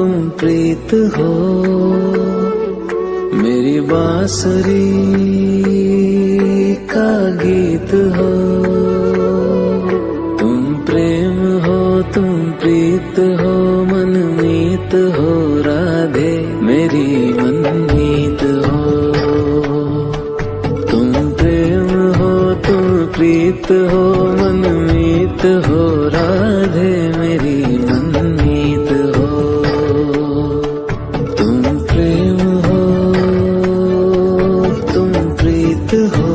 तुम प्रीत हो, मेरी बांसुरी का गीत हो। तुम प्रेम हो, तुम प्रीत हो, मनमीत हो राधे मेरी मनमीत हो। तुम प्रेम हो, तुम प्रीत हो, मनमीत हो राधे मेरी मनमीत हो। तुम प्रेम हो, तुम प्रीत हो,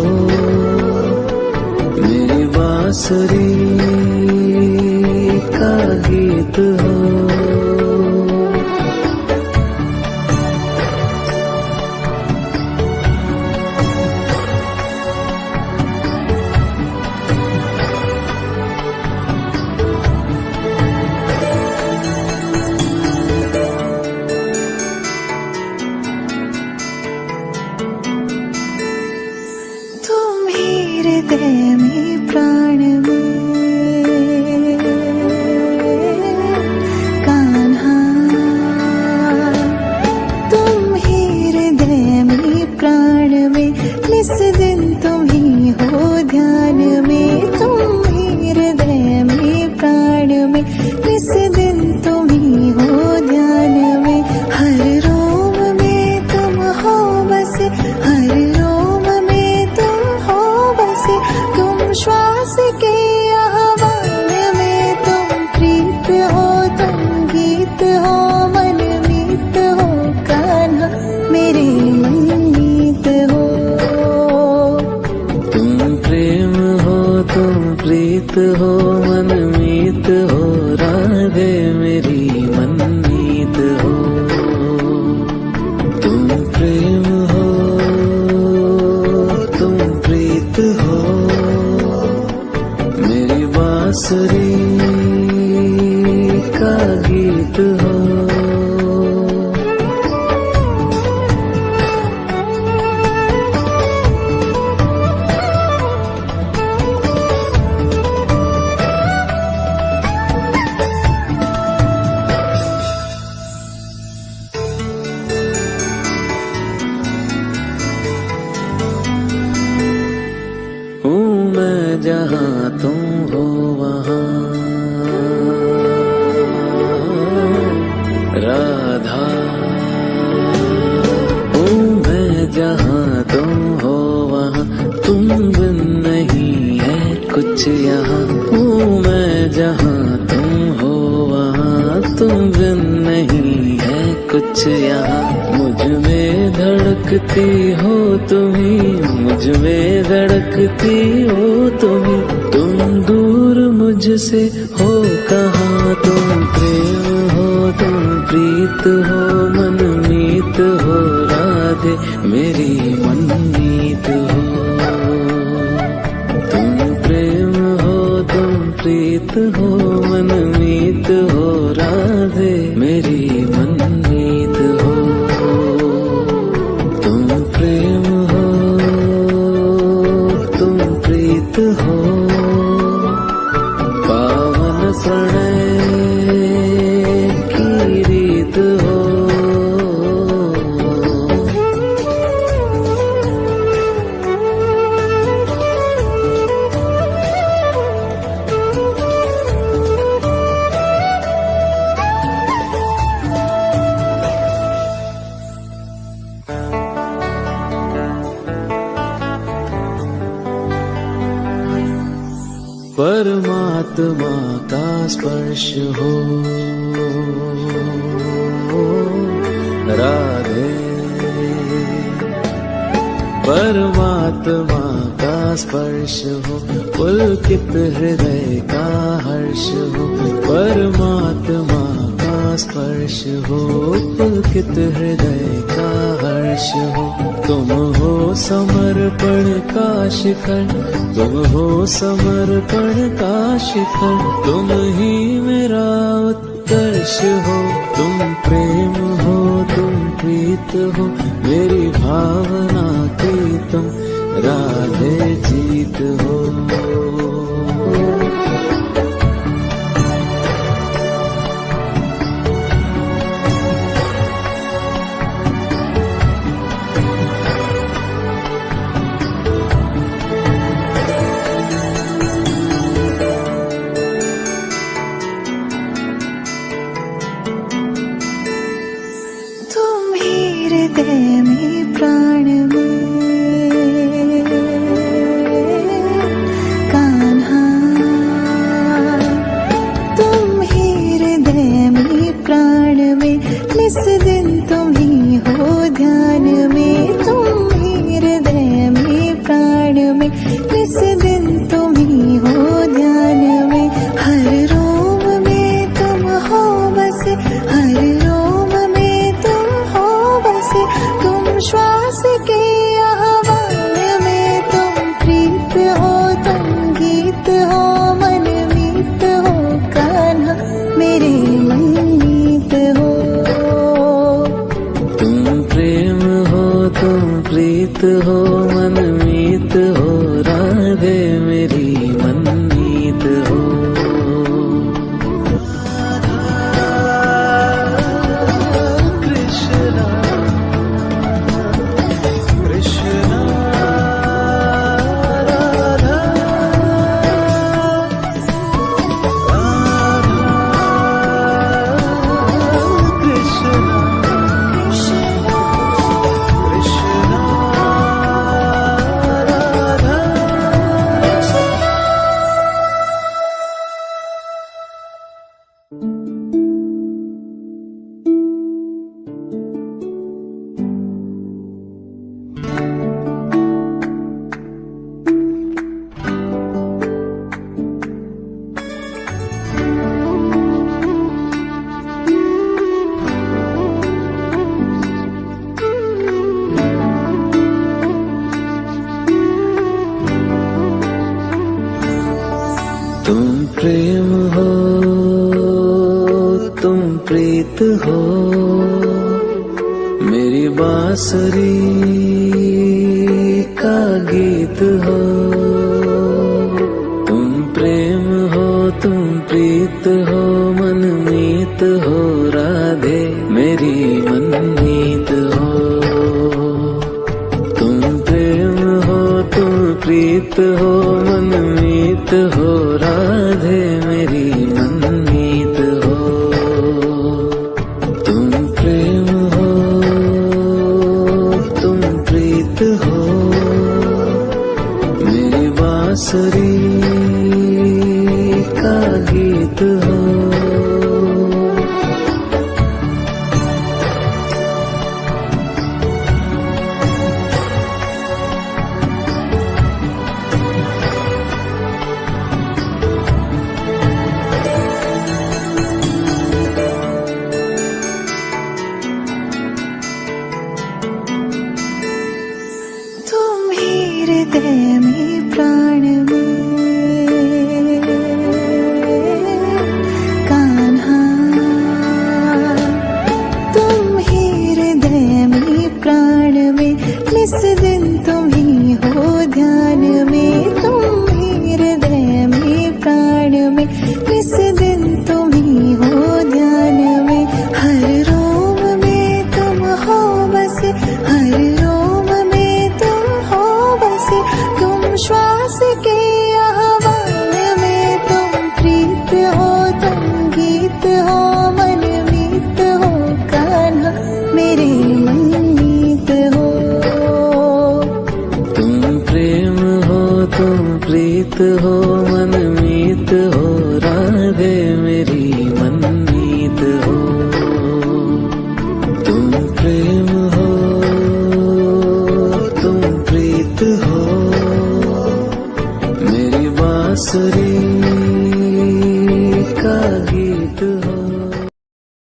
मेरी बांसुरी का गीत हो। हृदय में प्राण में कान्हा, तुम ही हृदय में प्राण में, निस दिन तुम ही हो ध्यान में। तुम ही हृदय में प्राण में, निस दिन तुम ही हो ध्यान में। हर रोम में तुम हो बसे, हर रोम में तुम हो बसे। तुम श्वास के आह्वान में, तुम प्रीत हो, तुम गीत हो, मनमीत हो कान्हा मेरे मनमीत हो। तुम प्रेम हो, तुम प्रीत हो, मनमीत हो राधे मेरी मनमीत हो। तुम प्रेम हो, तुम प्रीत हो, मेरी बांसुरी का गीत हो। हूँ मैं जहाँ तुम हो वहाँ राधा, हूँ मैं जहाँ तुम हो वहाँ, तुम बिन नहीं है कुछ यहाँ। हूँ मैं जहाँ तुम हो वहाँ, तुम बिन नहीं है कुछ यहाँ। मुझ में धड़कती हो तुम्ही, मुझ में धड़कती हो तुम्ही। तुम दूर मुझसे हो कहाँ, तुम प्रेम हो, तुम प्रीत हो, मनमीत हो राधे मेरी मनमीत हो। तुम प्रेम हो, तुम प्रीत हो, मनमीत हो राधे मेरी मनमीत हो। तुम प्रेम हो, तुम प्रीत हो, पावन प्रणय की रीत हो। परमात्मा का स्पर्श हो राधे, परमात्मा का स्पर्श हो, पुलकित हृदय का हर्ष हो। परमात्मा का स्पर्श हो, पुलकित हृदय का हर्ष हो। तुम हो समर्पण का शिखर, तुम हो समर्पण का शिखर। तुम ही मेरा उत्कर्ष हो, तुम प्रेम हो, तुम प्रीत हो, मेरी भावना की तुम राधे जीत हो। मीत हो मनमीत हो राधे मेरी मनमीत हो। कृष्णा कृष्णा राधा कृष्णा कृष्णा राधा। तुम प्रेम हो तुम प्रीत हो मेरी बांसुरी का गीत हो। तुम प्रेम हो तुम प्रीत हो मनमीत हो राधे मेरी मनमीत हो। तुम प्रेम हो तुम प्रीत हो मनमीत हो राधे मेरी मनमीत हो। तुम प्रेम हो तुम प्रीत हो मेरी बांसुरी का गीत हो। तुम ही हृदय में प्राण में कान्हा। तुम ही हृदय में प्राण में निस दिन तुम ही हो ध्यान में। तुम ही हृदय में प्राण में निस दिन तुम ही हो ध्यान में। हर रोम में तुम हो बसे हर रोम में तुम हो बसे। तुम श्वास के आह्वान में तुम प्रीत हो तुम गीत हो मनमीत हो कान्हा मेरे मनमीत हो। तुम प्रेम हो तुम प्रीत हो मनमीत हो